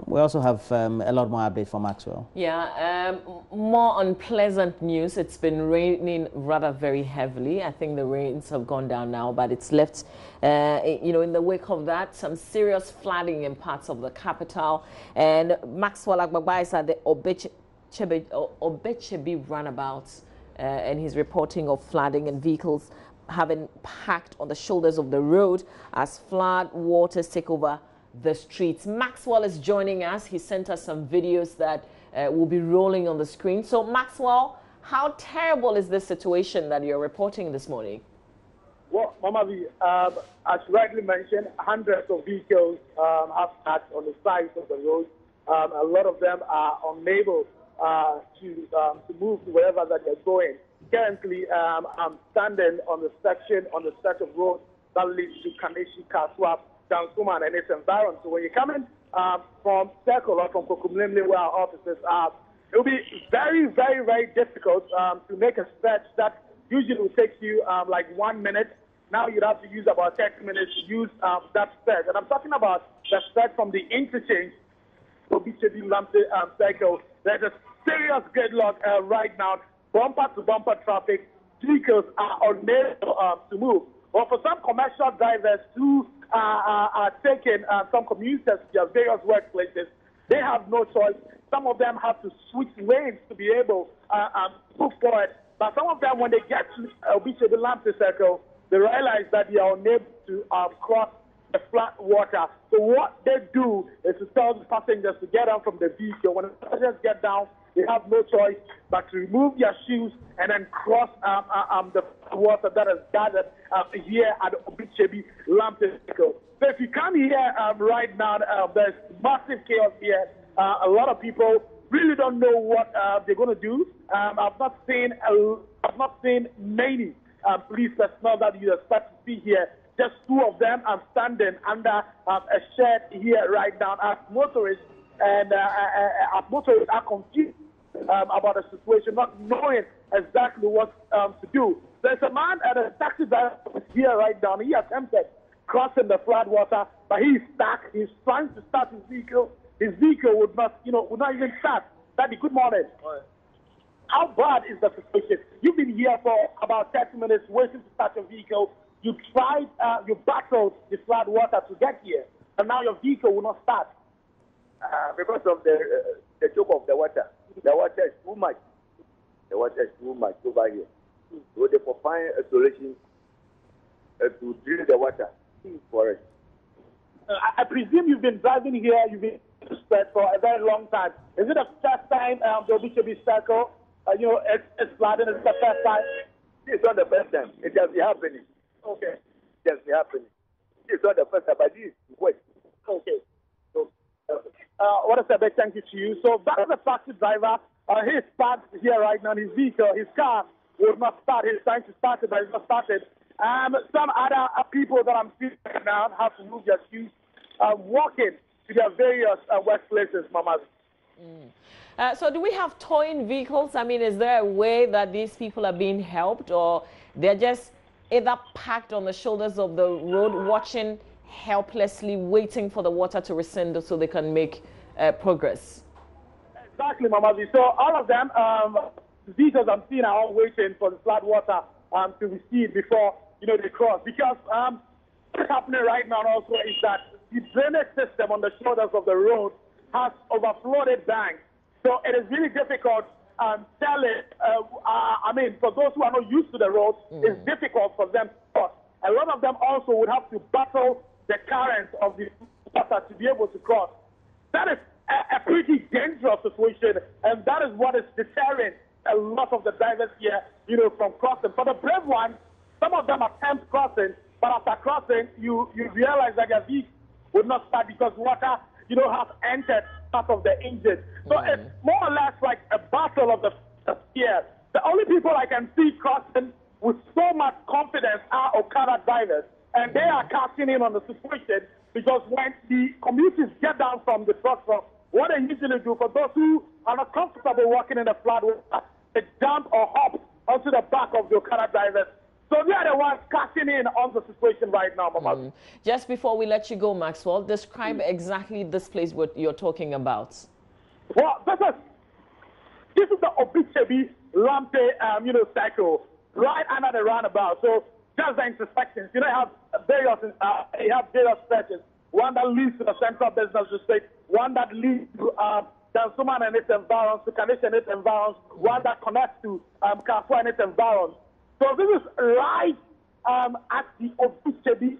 We also have a lot more updates from Maxwell. Yeah, more unpleasant news. It's been raining rather very heavily. I think the rains have gone down now, but it's left, in the wake of that, some serious flooding in parts of the capital. And Maxwell Agbagba is at the Obechebi roundabouts, and he's reporting of flooding and vehicles having packed on the shoulders of the road as flood waters take over the streets. Maxwell is joining us. He sent us some videos that will be rolling on the screen. So Maxwell, how terrible is this situation that you're reporting this morning? Well, Mama V, as you rightly mentioned, hundreds of vehicles have packed on the sides of the road. A lot of them are unable to move to wherever that they're going. Currently, I'm standing on the stretch of road that leads to Kaneshi, Kaswap, Downpour and its environment. So when you're coming from Circle or from Kokumlemle, where our offices are, it will be very, very, very difficult to make a stretch that usually will take you like 1 minute. Now you'd have to use about 30 minutes to use that stretch. And I'm talking about the stretch from the interchange to Obechebi Circle. There's a serious gridlock right now, bumper-to-bumper traffic. Vehicles are unable to move. But for some commercial drivers who are taking some commuters to their various workplaces, they have no choice. Some of them have to switch lanes to be able to move forward. But some of them, when they get to Obechebi Circle, they realize that they are unable to cross the flat water. So what they do is to tell the passengers to get down from the vehicle. When the passengers get down, they have no choice but to remove their shoes and then cross the water that is gathered here at Obechebi Circle. So if you come here right now, there's massive chaos here. A lot of people really don't know what they're going to do. I've not seen many police personnel that you expect to see here. Just two of them are standing under a shed here right now as motorists are confused about the situation, not knowing exactly what to do. There's a man at a taxi driver here right now. He attempted crossing the flood water, but he's stuck. He's trying to start his vehicle. His vehicle would not even start. Daddy, good morning. How bad is the situation? You've been here for about 30 minutes waiting to start your vehicle. You tried, you battled the flood water to get here, and now your vehicle will not start. Because of the choke of the water. The water is too much. The water is too much over here. So they find a solution to drink the water for it. I presume you've been driving here, you've been spread for a very long time. Is it the first time the Obechebi Circle, it's flooding? Is it the first time? It's not the first time. It has been happening. Okay. It has been happening. It's not the first time, but this is what. Okay. So, what is a big thank you to you. So that is a taxi driver. He's parked here right now. His vehicle, his car will not start. He's trying to start it, but it's not started. Some other people that I'm seeing right now have to move their shoes, walking to their various workplaces, Mama. So do we have towing vehicles? I mean, is there a way that these people are being helped, or they're just either packed on the shoulders of the road, watching helplessly, waiting for the water to rescind so they can make progress? Exactly, Mama. So all of them, vehicles I'm seeing are all waiting for the flood water to recede before they cross. Because what's happening right now also is that the drainage system on the shoulders of the road has overflowed banks. So it is really difficult for those who are not used to the road, it's difficult for them to cross. A lot of them also would have to battle the currents of the water to be able to cross. That is a pretty dangerous situation, and that is what is deterring a lot of the drivers here, from crossing. For the brave ones, some of them attempt crossing, but after crossing, you realize that their vehicle would not start because water, has entered part of the engine. So it's more or less like a battle of the year. The only people I can see crossing with so much confidence are Okada drivers, and they are casting in on the situation because when the commuters get down from the truck, what they usually do for those who are not comfortable walking in the flood water, they jump or hop onto the back of the Okada drivers So they are the ones cashing in on the situation right now, Mama. Just before we let you go, Maxwell, describe exactly this place what you're talking about. Well, this is the Obichebi Lamte, cycle right under the roundabout. So just the intersections. You have various stretches. One that leads to the central business district, one that leads to Dansuman and its environs, to Kanisha and its environs, one that connects to Kafua and its environs. So this is right at the Obichebi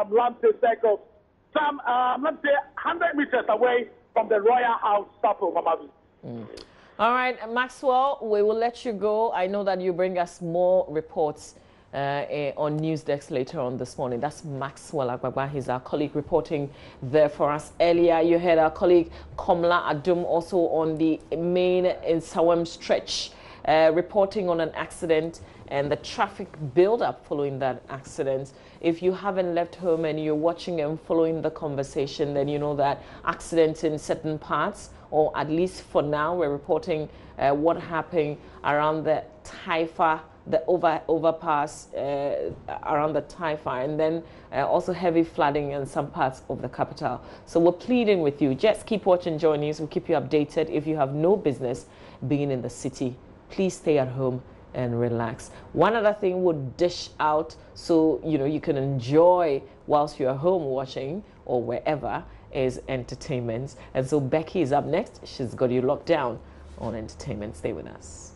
Lamte cycle, some, let's say, 100 meters away from the Royal House Chapel, Mamavi. All right, Maxwell, we will let you go. I know that you bring us more reports on News Desk later on this morning. That's Maxwell Agbagba. He's our colleague reporting there for us. Earlier, you heard our colleague Komla Adum also on the main in Sawam stretch, reporting on an accident and the traffic build-up following that accident. If you haven't left home and you're watching and following the conversation, then you know that accidents in certain parts, or at least for now, we're reporting what happened around the Taifa, the overpass around the Taifa, and then also heavy flooding in some parts of the capital. So we're pleading with you, just keep watching JoyNews. We'll keep you updated. If you have no business being in the city, please stay at home and relax. One other thing we'll dish out so you can enjoy whilst you're home watching or wherever is entertainment. And so Becky is up next. She's got you locked down on entertainment. Stay with us.